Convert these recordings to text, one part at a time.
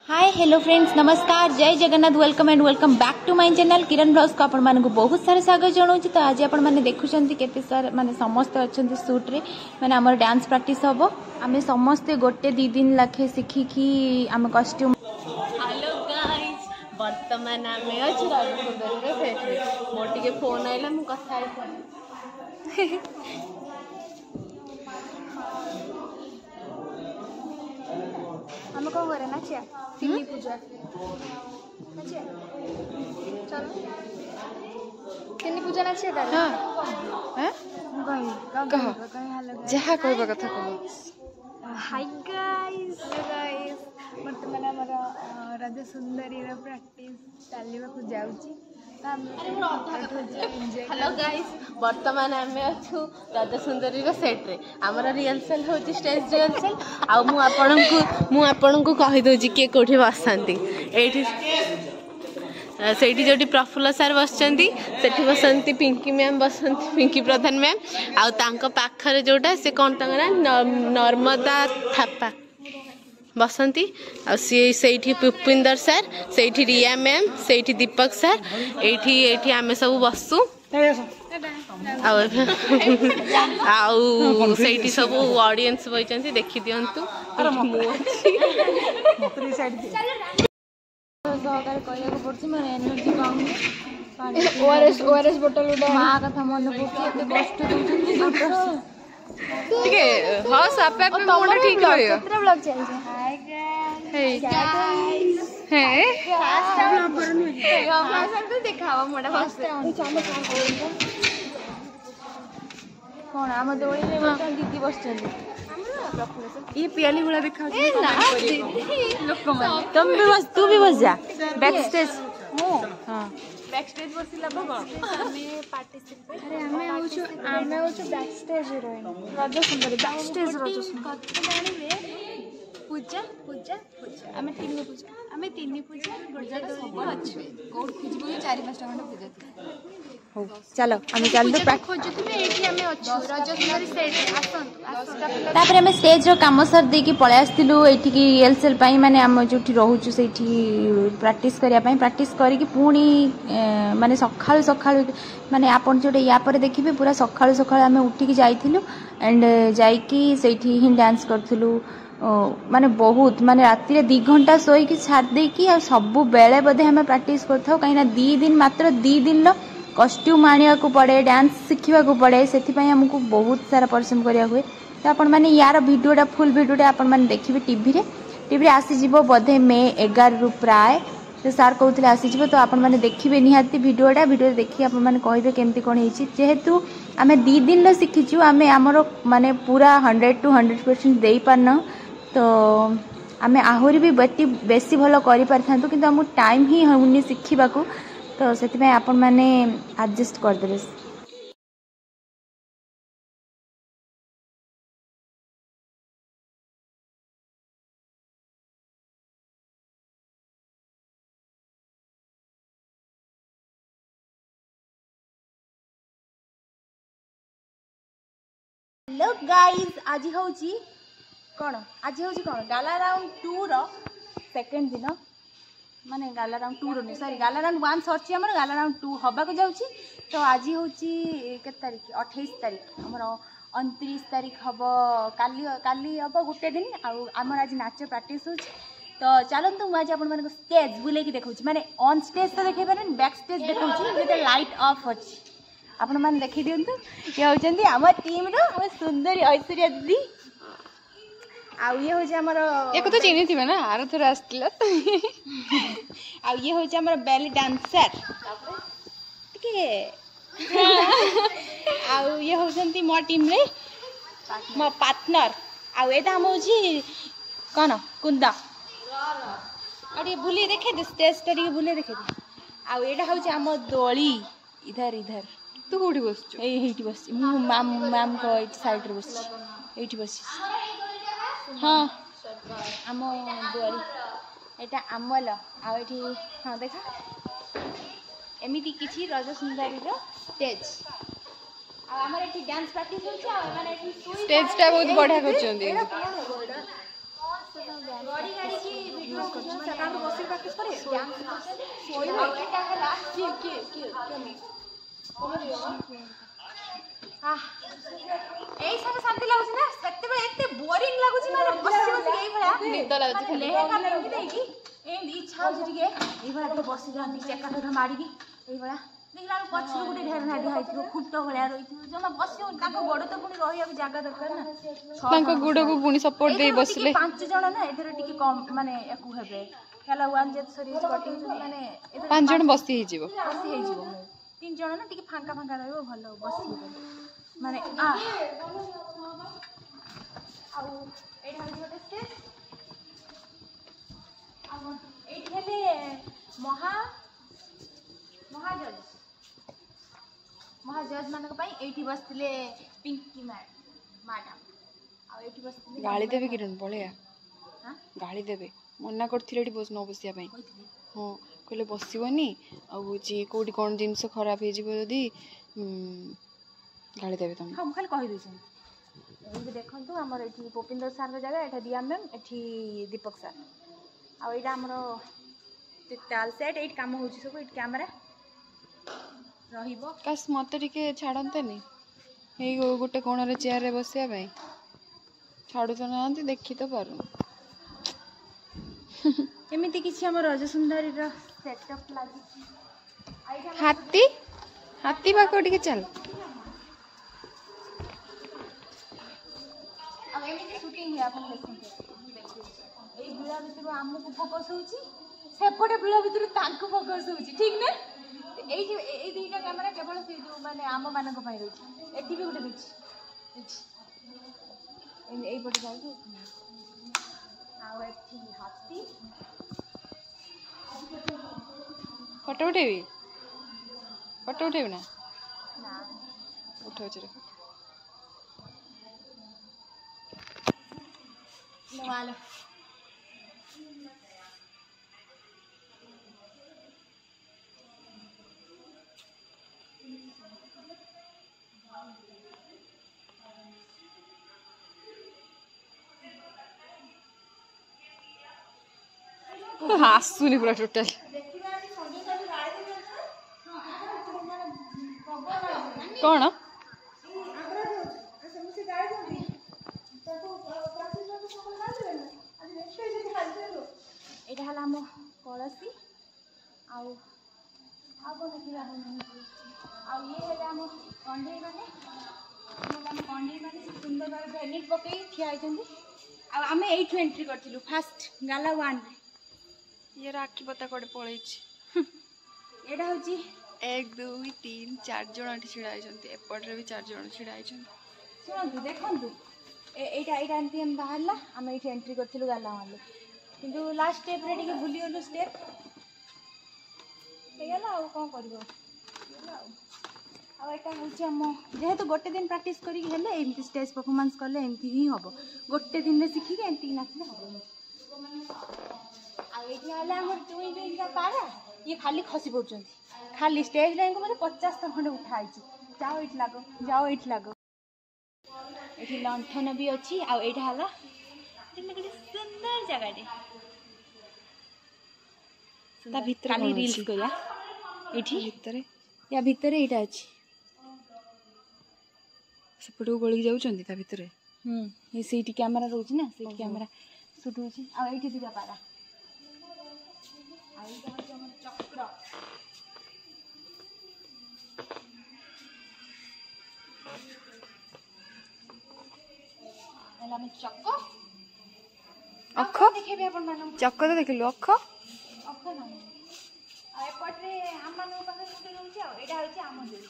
Hi hello friends नमस्कार जय Jagannath welcome and welcome back to my channel Kiran blogs को आपण मानक बहुत सारा स्वागत जनाऊँ। तो आज आपण मैंने देखुं केते सार माने समस्त अच्छा शूट रे माने आमर डांस प्रैक्टिस हम आम समस्ते गोटे दी दिन लाखे शिखिकी आम कॉस्ट्यूम। हेलो गाइस वर्तमान आम अच्छे राजसुंदरी मोर टे फोन आइला मु कथा हम कौन करे नाचिया तिनी पूजा नाचिया चलो तिनी पूजा नाचिया तार हैं कह जहा कहबा कथा कह। हाय गाइस हेलो गाइस वर्तमान हमर राजा सुंदरी रो प्रैक्टिस चलवा को जाउची हेलो गाइस वर्तमान आम अच्छु राजा सुंदरी सेट रे आमर रिहर्सल होची स्टेज रिहर्सल आ मु आपन को कहि दोजी के कोठी बसंती एठी सेठी जोटी प्रफुल्ल सर बसचंती सेठी बसंती पिंकी मैम बसंती पिंकी प्रधान मैम आ तांको पाखरे जोटा से कोन तंगरा नर्मदा थापा बसंती आ सेठी पुपिंदर सर सेठी रिया मैम सेठी दीपक सर एठी आमे सब बसु आउ सेठी सब ऑडियंस बइचंती देखि दियंतु सहकार कहया को पड़छि माने एनर्जी पाउनी ओआरएस बोतल उडा मां कथा मन पड़छि एते कष्ट दोछंती ठीक है हस आपे मुंड ठीक होयो कितना ब्लॉग चल छै hi guys hey fast blogger नुहे हम तो दिखावा मोडा फास्ट चलो कोन आम दोली रे बता दीदी बसचंती ये पियाली गुला दिखा ए ना लोक मन तुम भी बस तू भी बस जा बैक स्टेज हां बैक स्टेज बसिला बगो हमें पार्टिसिपेट अरे हमें होछु बैक स्टेज हीरोइन राजा सुंदरी बैक स्टेज राजा सुंदरी कत जानिबे पूजा पूजा पूजा हमें तीन पूजा गुर्जा सब अच्छे कोड खुजबो 4-5 घंटा पूजा हो चलो हमें चल दो खोजुथबे एठी हमें अच्छो राजा सुंदरी सेट आसंतु तापर हमें स्टेज रो काम सर दे की पळे आस्तिलु एठी की रिहर्सल पई माने हम जोठी रहूछु सेठी प्रैक्टिस करिया पई प्रैक्टिस करी की पुणी माने सखाळु माने आपन जोटे या पर देखिबे पूरा सखाळु हमें उठी की जाइथिलु एंड जाईकी सेठी ही डांस करथिलु माने बहुत माने राति रे 2 घंटा सोई की छाड़ दे की आ सब बेले बदे हमें प्रैक्टिस करथाउ कहिना 2 दिन मात्र 2 दिन लो कॉस्ट्यूम आनिया को पड़े डांस शिखिबा को पड़े सेति पई हमको बहुत सारा परिश्रम करिया हुए। तो आपण माने यार वीडियोटा फुल वीडियोटा आपण माने देखिबे टीवी रे आसी जिवो बधे मे 11 रु प्राय तो सर कहउतले आसी जिवो तो आपण माने देखिबे निहाती वीडियो देखि आपण माने कहिबे केमती कोन हेची जेहेतु आमे 2 दिन ल शिखिछु आमे हमरो माने पूरा 100 to 100% देई पारन तो आमे आहुरी भी बेसी भलो करि परथांतु किंतु हमु टाइम ही होउनी शिखिबा को तो सेति में आपण माने एडजस्ट कर देबे। हेलो गाइस आज होची कोन गाला राउंड 2 रो सेकंड दिन माने गाला राउंड 2 रो नहीं सॉरी गाला राउंड 1 सरची हमर गाला राउंड 2 हबा को जाउची। तो आज होची के तारीख 28 तारीख हमर 29 तारीख हबो काली हबो गुटे दिन आ हमर आज नाच प्रैक्टिस होची। तो चलंतु आज आपण माने स्टेज बुले की देखौची माने ऑन स्टेज तो देखे पारन बैक स्टेज देखौची जेते लाइट ऑफ होची आपण माने देखि दियंतु ये होचंदी हमर टीम रो हमर सुंदरी ऐश्वर्या दीदी आ ये हो जे हमर एको तो चिन्हि थिबे ना आरो थोर आस्तिला आ ये हो जे हमर बेली डांसर ठीक आ ये होचंती मो टीम रे मो पार्टनर आ एटा हम होची कोन कुंदा अरे बुली देखे दे स्टेज टे बुली देखे दे आ एटा होची हम दोली इधर तू कोठी बसछु एठी बस मु मैम को एट साइड रे बस एठी बस हाँ आम दुआरी एटा आमल आ एठी हाँ देखा एमिति किछि राजा सुंदरी रो स्टेज आ हमर एठी डांस प्रैक्टिस होछ आ माने एठी स्टेज टा बहुत बढ़िया करछन गाड़ी गाड़ी की वीडियो करछ काम बसी प्रैक्टिस करे सोई एटा हला एई सब शांति लागुछ ना सत्ते बेले एते बोरिंग लागुछ माने बसी बसी एई भला निद लागुछ खाली लेहे का लगी देकी ए इच्छा होछ टिके एई भला तो बसी जांती चेका तो मारी की एई भला देखला पछरु गुटे ढेर नाडी हाइथिबो खुंटो भलिया रहिथिबो जमा बसियो ताको गोड़ तो पुनी रहिया जागा दरकार ना ताको गुड़ को पुनी सपोर्ट दे बसले 5 जण ना एथरे टिके कम माने एकु हेबे कला 1 जेत सरी कटिंग माने 5 जण बसी हे जीवो 3 जण ना टिके फांका फांका रहबो भलो बसी माने आ आउ एटा हजे गोटे स्टेज आ एठी हेले महाजज मानक पाई एठी बसतिले पिंकी मैडम आ एठी बसतिले गाली देबे किरण पळेया हां गाली देबे मना करथिले एठी बस न बसिया पाई हां कहले बसिबनी आ जी कोडी कोन जिंस खराब हे जीवो यदि गाली देबे तुम हम खाली कहि दिछन एबे देखंतु हमर एठी गोपिंदर सर रो जगह एठा दिया मैम एठी दीपक सर आ एटा हमरो ताल सेट एट काम होची सब एट कैमरा रहिबो कास मते टिके छाडंतेनी एई गोटे कोण रे चेयर रे बसिया भाई छाडु तो नांती देखि तो पारु एमिति किछि हमर रज सुंदरी रो सेटअप लागि हाथी हाथी बाको टिके चल अब एमिति शूटिंग है अपन देखि एई बिला भितर हमकु फोकस होची सेपटे बिला भितर तांकु फोकस होची ठीक ना एई दुईटा कैमरा केवल से जो माने आम मानक पई रहछि एठी भी गुटे दिछि एई पटे जाई आउ एठी हाथी फोटो उठेबी ना ना उठो चरे नवालो हासुनी पूरा टोटल कौन एटा हला हम कलसी आउ आ कोन देखिला आ ये हेला हम कंढे माने सुंदर भाबे भेनिट पकई ठिया आइछन्ती आ हमें एठु एंट्री करथिलु फास्ट गाला 1 ये राखी पता कोडे पळैछि एटा होची 1 2 3 4 जण आठी छिडा आइछन्ती एपट रे भी 4 जण छिडा आइछन्ती सुनंतु देखंतु एटा एंट्री हम बाहरला हम एठु एंट्री करथिलु गाला वाले किंतु लास्ट स्टेप रे टिके भूली गेलु स्टेप हेला आ कोन करबो आ एटा होची हम जेहेतु गोटे दिन प्रैक्टिस करी हेले एमती स्टेज परफॉर्मेंस करले एमती ही हबो गोटे दिन में सीखी के एमती नाचले हबो आ एठी हला हमर टुई का पारा ये खाली खसी पड़छन्ती खाली स्टेज लाइन को मते 50 तक खंडे उठाइछि जाओ एठी लागो एठी लंठन भी अछि आ एठा हला देखले सुंदर जगह ता भीतर खाली रील्स करिया एठी भीतर या भीतर एटा अछि सेपटू गळी जाउछन्ती ता भीतर ये सीटी कैमरा रोची ना सीटी कैमरा शूट होची आ एठी दिगा पारा आ एटा होची हमर चक्र एला में चक्क अख देखेबे अपन मानम चक्क तो देखलु अख ना आ एपटरे हम मानम पाखे शूट होची आ एटा होची आम दई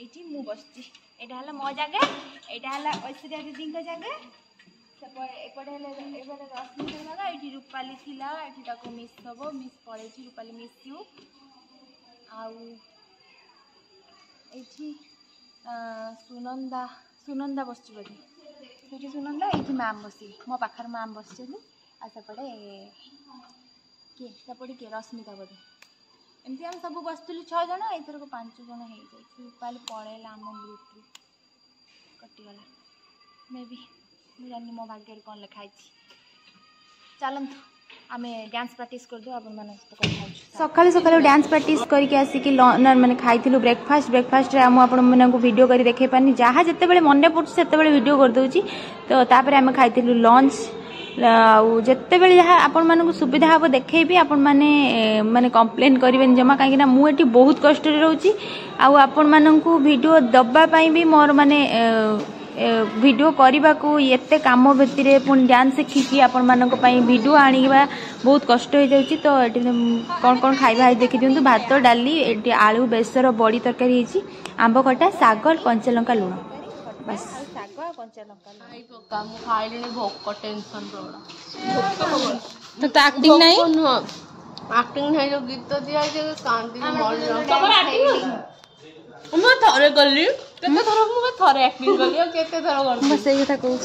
एठी मु बसची एटा हला मो जगह एटा हला ऐश्वर्या दीदी का जगह सेपटे एपटे हले एपटे रश्मि का जगह एठी रूपाली थिला एठी ताको मिस हबो मिस पळेची रूपाली मिस यू आउ एठी सुनंदा बसची बडी एठी सुनंदा एठी मैम बसी मो पाखर मैम बसचली आ सेपटे के रश्मिता बडी एमती हम सब बसलु 6 जन एथर को 5 जन हो जाए रूपाली पड़ेला आम ग्रुप कटिगला मे भी मुझे जानी मो भाग्य कौन लिखाई चलतु आम डांस प्रैक्टिस कर दो सकाल सकाल डांस प्रैक्टिस करके आसिकी मैंने खाई ब्रेकफास्ट आपको वीडियो कर देखे पानी जहाँ जिते बड़े मन पड़े वीडियो करदे तो तापर आम खाई लंच जिते बड़े जहाँ आपण मानक सुविधा हम देखेबी आपण माने कंप्लेन करेंगे जमा कहीं मुझे बहुत कष्ट रोची आपण मानक वीडियो दबापाई भी मोर माने वीडियो करने को एते काम भितर पुणी डांस शिखिकी आपण मानक वीडियो आनिबा बहुत कष्ट हो जाउची तो एटी कौन कौन खाइबा देखी दिंतु भात डाली एटी आलू बेसर बड़ी तरकारी होची आंब खटा साग कंचा लंका लुण बस साग कंचा लंका तो एक्टिंग नहीं एक्टिंग नहीं जो गीत दिया कांदी मैं थरे गली केते थर मैं थरे एक्टिंग गली और केते थर कर मैं सही कथा कहूँ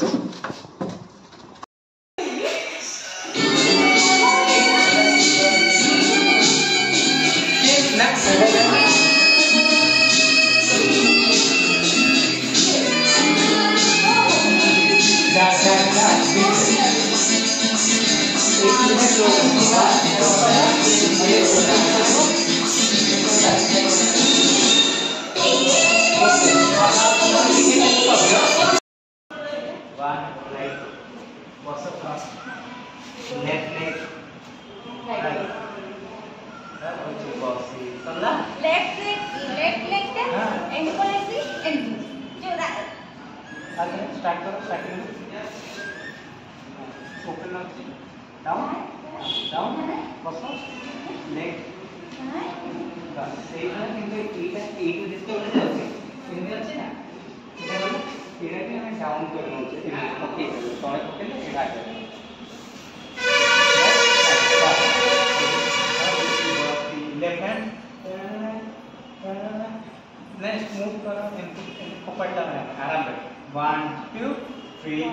One, two, three,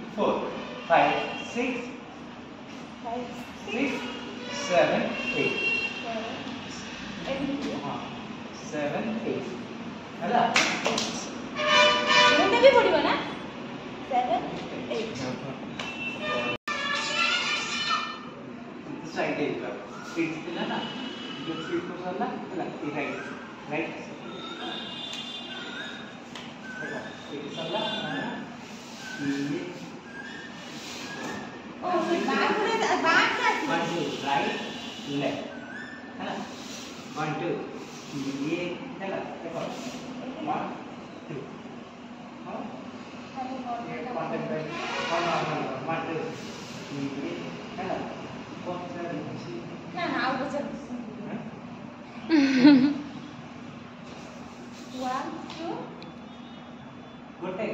four, 5, 6, 7, 8. 7, 8. हेला मुंडे भी पड़िबो ना 7 8 साइड एला सीट दिला ना जो सीट को सरला हेला राइट राइट हेला सीट सरला ये ओ बैक राइट लेफ्ट हेला 1 2 ये हेला देखो 1 2 हां ये कांटेक्ट पे 1 2 ये हेला ना ना आउ बच्चा 1 2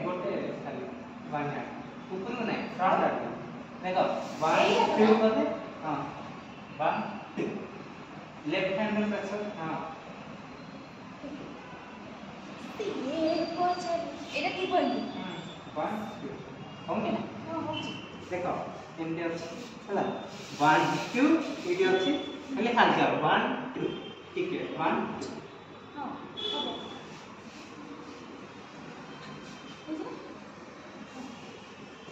गोटे खाली 1 ऊपर में नहीं फ्रंट रखो देखो 1 2 करते हां 1 2 लेफ्ट हैंड में प्रेशर हां ये कोच एटा की पॉइंट 1 2 होंगे ना हां हो देखो एमडी अछि हला 1 2 एडी अछि खाली हाथ जाओ 1 2 ठीक है 1 2 हां हो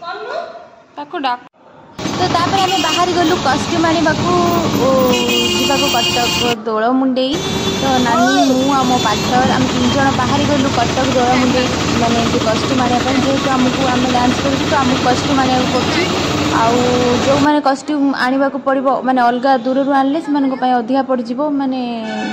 कौन ताको डाक तो तापर आम बाहर गलु कस्ट्यूम आने जावाक कटक दोल मुंडे तो नानी मु मो पार्टनर आम 3 जन बाहर गलु कटक दोल मुंडे माने कस्ट्यूम आने जेहेतु आमको आम डांस कर तो आमको कस्ट्यूम आने पड़े आउ जो मैंने कस्ट्यूम आने को पड़ो माने अलग दूर आनले से अधिका पड़ज माने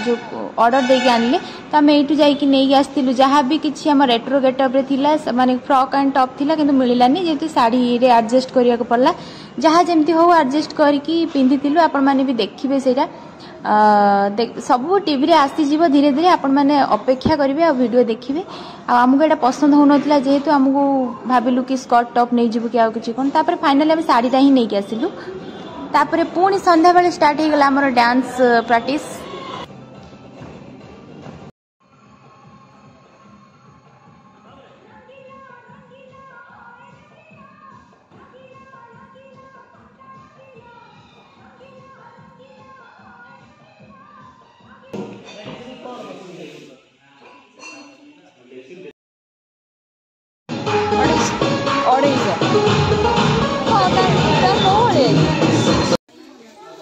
जो ऑर्डर देके आनले तो आम यू जाकि आसलु जहाँ भी किसी आम रेट्रो गेटअप्रे थिला माने फ्रॉक एंड टॉप थिला किंतु मिलानी जेहेतु शाढ़ी रे एडजस्ट करिया को पड़ला जहाँ जमती हो एडजस्ट करके पिंधिलु आपण माने भी देखिबे सेटा सब टीवी रे आसीजिवो धीरे धीरे आपण माने अपेक्षा करिवे आ वीडियो देखिबे आ हमको एटा पसंद हो नथिला जेहेतु हमको भाबिलु कि स्कर्ट टॉप नहीं जिवु कि आ किछि कोन तापर फाइनली हम साड़ी ही नहीं आसिलु तापर पुणी संध्या बेले स्टार्ट हो गला हमर डांस प्रैक्टिस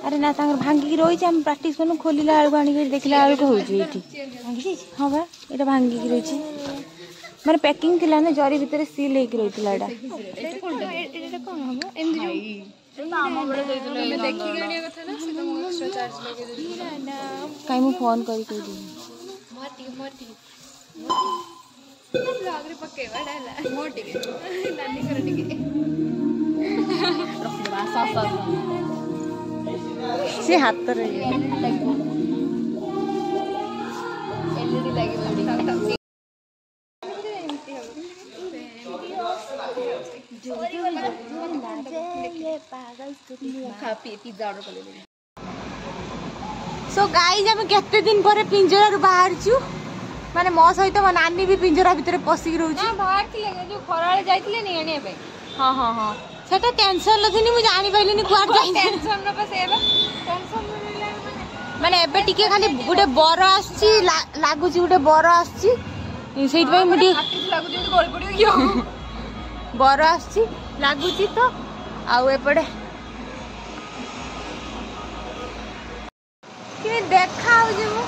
अरे ना तांगर भांगी रही आम प्राक्ट करूँ खोलला बेलू आनिक देखला बेलू हो हाँ बा ये भांगिक रही मैंने पैकिंग थिला ना जरी भितर सील होकर रही कहीं मु फोन कर सी हाथ सो गाइज आम केते दिन पर पिंजरा बाहर माने मो सहित मो नानी भी पिंजरा भितर पसिक रहउची बाहर थिले जो खराळे जाइथिले नि आनिया पे हां हां हां सेटा टेंशन लथिनी मु जानि पाइलिनी कुआर जाई टेंशन न बस एबा टेंशन माने एबे टिके खाली गुटे बर आछी लागुची गुटे बर आछी सेइत भाई मुडी लागुची गଳି पडियो कियो बर आछी लागुची तो आउ एपड़े कि देखा हो जे मु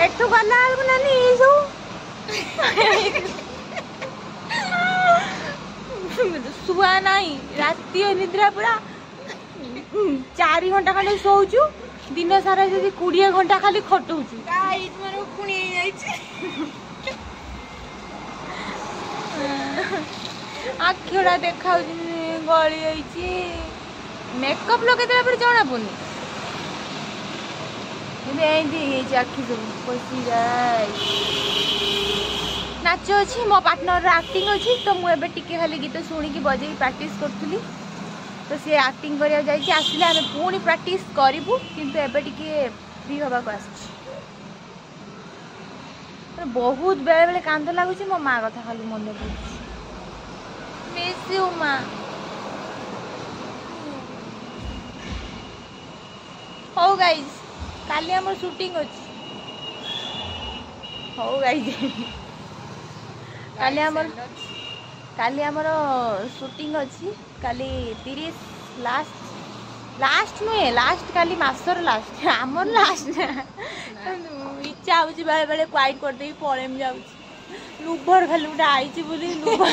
एठू गला को नानी जो सुआ नहीं राति निद्रा पूरा 4 घंटा खाली सोचु दिन सारा जदि 20 घंटा खाली खटुचु गाइस मारो पुणी जाई छै आखिड़ा देखा गली जाइए मेकअप लगे पर जना पड़नी आखि सब पशि जाए नाच अच्छी मो पार्टनर एक्टिंग अच्छी तो मुझे टिके खाली गीत शुणिकी बजे प्रैक्टिस करी तो सी एक्टिंग करा जाइए आसिले आम पुणी प्रैक्टिस करूँ किंतु एबे टिके फ्री हवा को बहुत बेले बेले कांद लगुच मो माँ कथा खाली मन पड़े मिस यू माँ हो गाइज काली हमर शूटिंग अछि हो गाइज काली हमर शूटिंग अछि काली 30 लास्ट नुहे लास्ट काली मासर लास्ट हमर लास्ट इच्छा होची बेले बेले क्वाइट कर दे पळेम जाउची लुभर खाली उडा आइची बोली लुभर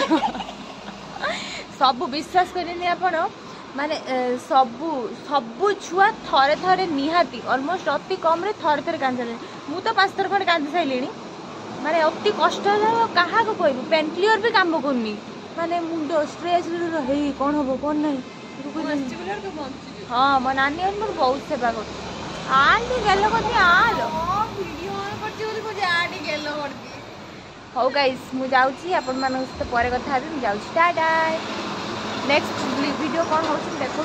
सब विश्वास करेनी आपण माने सबु छुआ थरे थरे निहाती ऑलमोस्ट अति कम रे थरे थरे कांदले मु तो 5 थर खंड कांदी साइलेनी माने अति कष्ट कहा को कहबो पेन क्लियर भी काम करनी माने मुंडो स्ट्रेस हे कोन होबो कोन नहीं हां मो नानी मोर बहुत सेवा कर आंटी गेलो कथि आलो वीडियो ऑन करछि बोली को आंटी गेलो करछि हो गाइस मु जाउची आपण मानक से परे कथा हबी मु जाउची टाटा नेक्स्ट वीडियो कौन हो देखो